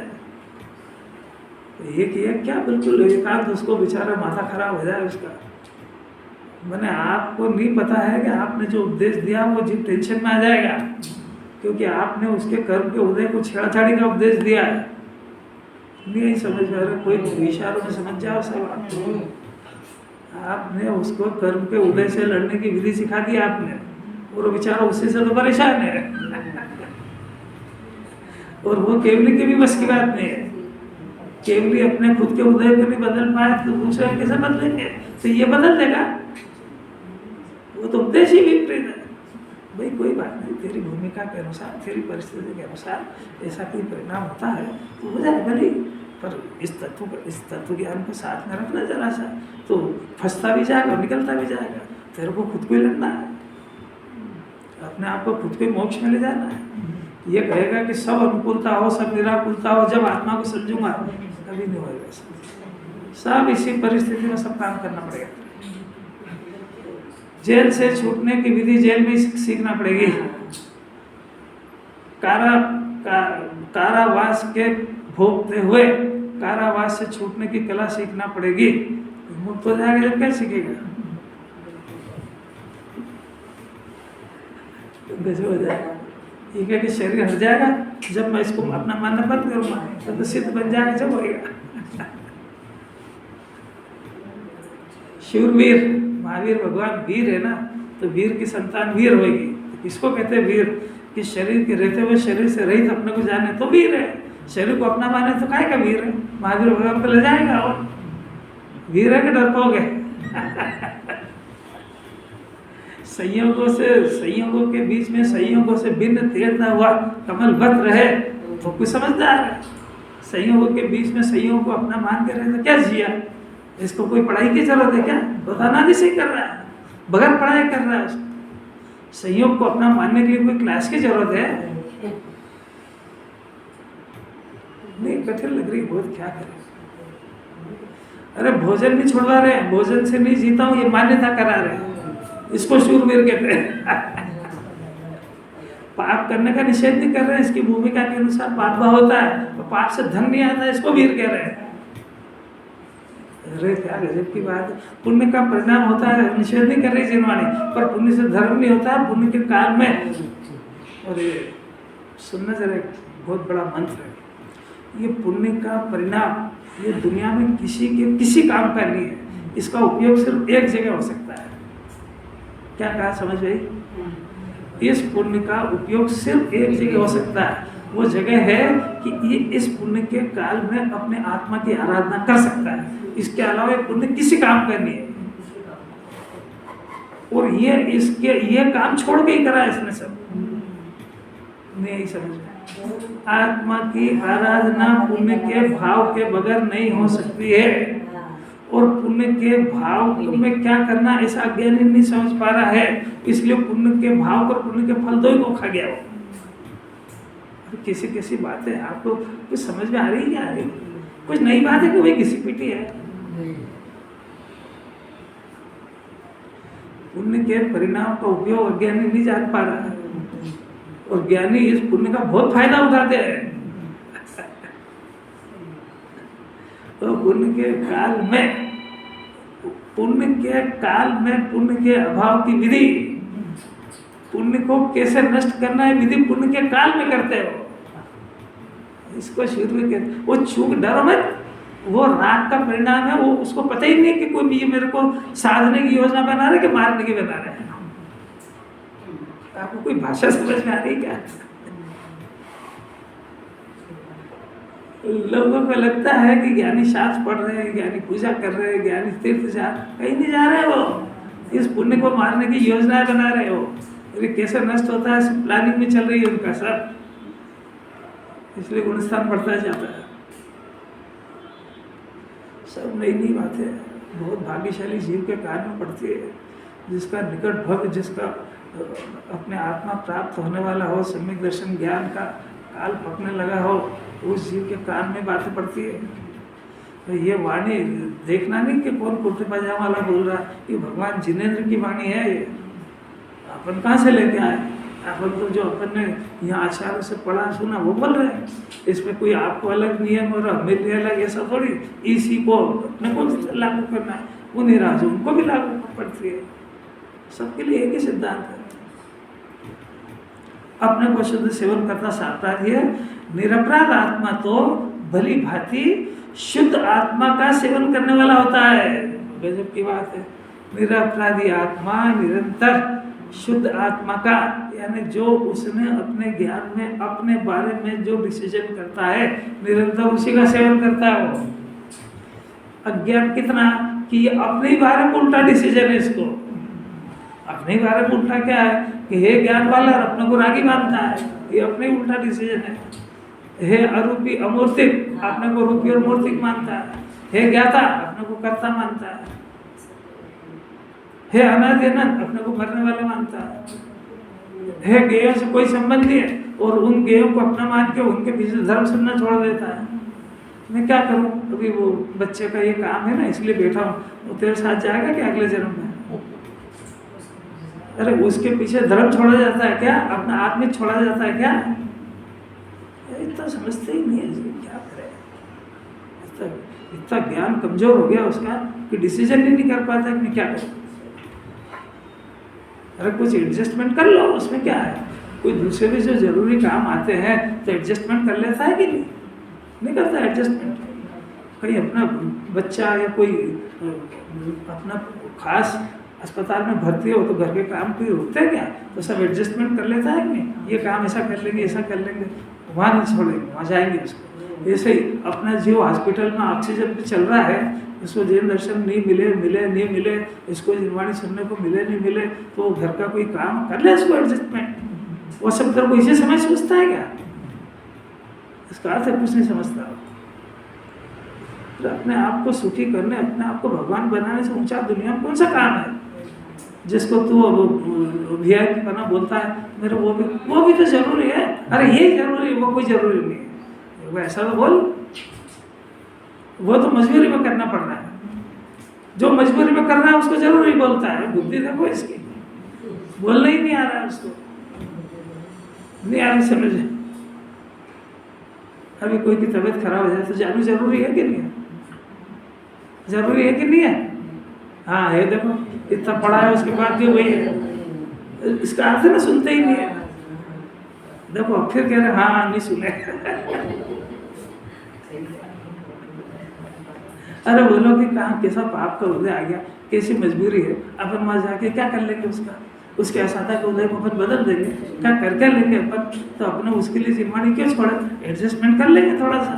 ये किया क्या, बिल्कुल एकांत उसको बेचारा माथा खराब हो जाए उसका। मैंने आपको नहीं पता है कि आपने जो उपदेश दिया वो जीव टेंशन में आ जाएगा, क्योंकि आपने उसके कर्म के उदय को छेड़छाड़ी का उपदेश दिया है। नहीं समझ में आ रहा, कोई इशारों में समझ जाओ सब। आपने उसको कर्म के उदय से लड़ने की विधि सिखा दी आपने, और बेचारा उससे से तो परेशान है। और वो केवली की भी बस की बात नहीं है। केवली अपने खुद के उदय को नहीं बदल पाए तो दूसरे कैसे बदलेंगे? तो ये बदल देगा, वो तो उपदेश ही विपरीत है। भाई कोई बात नहीं, तेरी भूमिका के अनुसार, तेरी परिस्थिति के अनुसार ऐसा कोई परिणाम होता है तो हो जाए भले, पर इस तत्व ज्ञान को साथ में रखना जरा सा, तो फंसता भी जाएगा और निकलता भी जाएगा। तेरे को खुद को ही लड़ना है, अपने आप को खुद को ही मोक्ष में ले जाना है। ये कहेगा कि सब अनुकूलता हो, सब निराकुलता हो, जब आत्मा को समझूंगा, कभी नहीं होगा। सब इसी परिस्थिति में सब काम करना पड़ेगा। जेल से छूटने की विधि जेल में सीखना पड़ेगी। कारावास के भोगते हुए कारावास से छूटने की कला सीखना पड़ेगी। मुक्त हो जाएगा जब क्या सीखेगा? गजब हो जाएगा। ये क्या कि शरीर हट जाएगा, जब मैं इसको अपना मानना बंद करूंगा तब तो सिद्ध बन जाएगा, जब होएगा। शूरवीर, महावीर भगवान वीर है ना, तो वीर की संतान वीर होगी। तो किसको कहते हैं वीर? कि शरीर के रहते हुए शरीर से रहित अपने को जाने तो वीर है। शरीर को अपना माने तो काय का वीर है? महावीर भगवान को ले जाएगा। और वीर है कि डरपोक है? संयोगों के बीच में संयोगों से भिन्न तैरता हुआ कमल बत रहे तो कुछ समझदार है। संयोगों के बीच में संयोग को अपना मान के रहे तो क्या जिया? इसको कोई पढ़ाई की जरूरत है क्या? बताना भी सही कर रहा है, बगैर पढ़ाई कर रहा है। संयोग को अपना मानने के लिए कोई क्लास की जरूरत है? नहीं, कठिन लग रही बहुत, क्या करें। अरे भोजन नहीं छोड़वा रहे, भोजन से नहीं जीता हूँ ये मान्यता करा रहे, इसको शूरवीर कहते हैं। पाप करने का निषेध नहीं कर रहे हैं, इसकी भूमिका के अनुसार पाप भाव होता है, तो पाप से धन नहीं आता, इसको वीर कह रहे हैं। अरे क्या गजब की बात है। पुण्य का परिणाम होता है, निषेध नहीं कर रही जिनवाणी, पर पुण्य से धर्म नहीं होता है पुण्य के काल में। और ये सुनना जरा, बहुत बड़ा मंत्र है। ये पुण्य का परिणाम ये दुनिया में किसी काम का नहीं है। इसका उपयोग सिर्फ एक जगह हो सकता है। क्या कहा समझ गई? इस पुण्य का उपयोग सिर्फ एक जगह हो सकता है। वो जगह है कि ये इस पुण्य के काल में अपने आत्मा की आराधना कर सकता है। इसके अलावा पुण्य किसी काम का नहीं है। और ये काम छोड़ के ही करा है इसने सब। नहीं समझ में? आत्मा की आराधना पुण्य के भाव के बगैर नहीं हो सकती है। और पुण्य के भाव में क्या करना ऐसा अज्ञानी नहीं समझ पा रहा है, इसलिए पुण्य के भाव और पुण्य के फल दो ही को खा गया वो। किसी बातें आपको कुछ समझ में आ रही है क्या? आ रही कुछ नई बात है कि वही किसी पीटी है। पुण्य के परिणाम का उपयोग अज्ञानी नहीं जान पा रहा है। और ज्ञानी इस पुण्य का बहुत फायदा उठाते हैं। तो पुण्य के काल में पुण्य के अभाव की विधि, पुण्य को कैसे नष्ट करना है विधि पुण्य के काल में करते हो। इसको शुरू में कहते, वो चूक डरो मत, वो राग का परिणाम है। वो उसको पता ही नहीं कि कोई ये मेरे को साधने की योजना बना रहा है कि मारने की बना रहा है। आपको कोई भाषा समझ में आ रही क्या? लोगों को लगता है कि ज्ञानी शास्त्र पढ़ रहे हैं, ज्ञानी पूजा कर रहे हैं, ज्ञानी तीर्थ जा, कहीं नहीं जा रहे हो। इस पुण्य को मारने की योजनाएं बना रहे हो। ये कैसे नष्ट होता है प्लानिंग में चल रही है उनका सब, इसलिए गुणस्थान बढ़ता जाता है। सब नई नई बातें बहुत भाग्यशाली जीव के कार्य में पड़ती है। जिसका निकट भव्य, जिसका अपने आत्मा प्राप्त होने वाला हो, सम्यक दर्शन ज्ञान का काल पकने लगा हो, उस जीव के कान में बातें पड़ती है। तो ये वाणी देखना नहीं कि कौन कुर्ते पजामा वाला बोल रहा, ये भगवान जिनेंद्र की वाणी है। ये अपन कहाँ से लेके आए? अपन तो जो अपन ने यहाँ आचार्य से पढ़ा सुना वो बोल रहे हैं। इसमें कोई आपको अलग नियम और हमें भी अलग, ऐसा थोड़ी। इसी को अपने को लागू करना है, वो निराश उनको भी लागू पड़ती है। सबके लिए एक ही सिद्धांत है। अपने को शुद्ध सेवन करना सापराधी है। निरपराध आत्मा तो भली भांति शुद्ध आत्मा का सेवन करने वाला होता है। गजब की बात है। निरपराधी आत्मा निरंतर शुद्ध आत्मा का, यानी जो उसने अपने ज्ञान में अपने बारे में जो डिसीजन करता है निरंतर उसी का सेवन करता है। वो अज्ञान कितना कि ये अपने ही बारे में उल्टा डिसीजन है। इसको अपने ही बारे में उल्टा क्या है कि हे ज्ञान वाला अपने को रागी मानता है, ये अपने ही उल्टा डिसीजन है। हे अरूपी अमूर्तिक अपने को रूपी और मूर्तिक मानता है। हे ज्ञाता अपने को कर्ता मानता है। हे अनादि अनंत अपने को मरने वाला मानता है। हे गेयों से कोई संबंध नहीं है और उन गेयों को अपना मान के उनके पीछे धर्म सुनना छोड़ देता है। मैं क्या करूं, अभी वो बच्चे का ये काम है ना इसलिए बैठा हूँ, वो तेरे साथ जाएगा क्या अगले जन्म में? अरे उसके पीछे धर्म छोड़ा जाता है क्या? अपना आत्मिक छोड़ा जाता है क्या? इतना समझते ही नहीं है जी, क्या करे। इतना ज्ञान कमजोर हो गया उसका कि डिसीजन ही नहीं कर पाता कि मैं क्या करूं। अरे कुछ एडजस्टमेंट कर लो, उसमें क्या है। कोई दूसरे भी जो जरूरी काम आते हैं तो एडजस्टमेंट कर लेता है कि नहीं करता एडजस्टमेंट। कहीं अपना बच्चा या कोई अपना खास अस्पताल में भर्ती हो तो घर के काम कोई रुकते हैं क्या? तो सब एडजस्टमेंट कर लेता है कि नहीं, ये काम ऐसा कर लेंगे ऐसा कर लेंगे, वहाँ नहीं छोड़ेंगे, वहाँ जाएंगे उसको। ऐसे ही अपना जीव हॉस्पिटल में ऑक्सीजन पे चल रहा है, इसको जैन दर्शन नहीं मिले, इसको निर्वाणी सुनने को मिले नहीं तो घर का कोई काम कर ले इसको एडजस्टमेंट। वो सब तरह को इसी समय सोचता है क्या? इसका अर्थ कुछ नहीं समझता। तो अपने आप को सुखी करने, अपने आप को भगवान बनाने से ऊंचा दुनिया में कौन सा काम है? जिसको तू VIP बना बोलता है मेरे, वो भी तो जरूरी है। अरे ये जरूरी है, वो कोई जरूरी नहीं है। वो ऐसा तो बोल, वो तो मजबूरी में करना पड़ रहा है। जो मजबूरी में कर रहा है उसको जरूरी बोलता है। बुद्धि देखो इसकी, बोलना ही नहीं आ रहा है उसको, नहीं आ रही समझ। अभी कोई की तबीयत खराब हो जाए तो जानू जरूरी है कि नहीं है? जरूरी है कि नहीं है? हाँ है, देखो इतना पढ़ा है उसके बाद भी वही है। इसका अर्थ ना सुनते ही नहीं है। देखो फिर कह रहे हाँ नहीं सुने। अरे बोलो कि कहाँ कैसा पाप का उदय आ गया, कैसी मजबूरी है, अपन वहाँ जाके क्या कर लेंगे उसके असाधा के उदय को अपन बदल देंगे, क्या कर लेंगे अपन? तो अपने उसके लिए जिम्मेदारी क्यों छोड़े? एडजस्टमेंट कर लेंगे थोड़ा सा।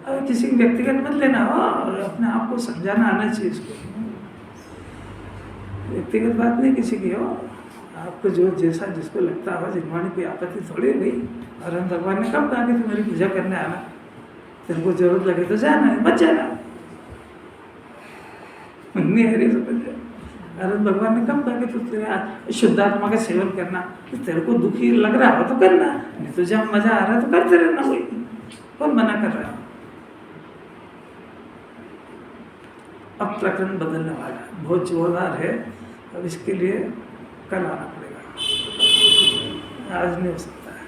अब किसी की व्यक्तिगत मत लेना हो, अपने आप को समझाना आना चाहिए इसको। व्यक्तिगत बात नहीं किसी की हो, आपको जो जैसा जिसको लगता हो, जिम्मेदारी कोई आपत्ति थोड़ी है भाई। और हम भगवान ने कब कहा कि तू मेरी पूजा करने आना, तेरे को जरूरत लगे तो जाना है, मत जाना। नहीं है समझ। अरे भगवान ने कब कहा कि तू तेरा शुद्धात्मा का सेवन करना, तो तेरे को दुखी लग रहा हो तो करना, नहीं तो जब मजा आ रहा है तो करते रहना। वही कौन मना कर रहा है? अब प्रकरण बदलने वाला है, बहुत जोरदार है। अब इसके लिए कल आना पड़ेगा। आज नहीं हो सकता है।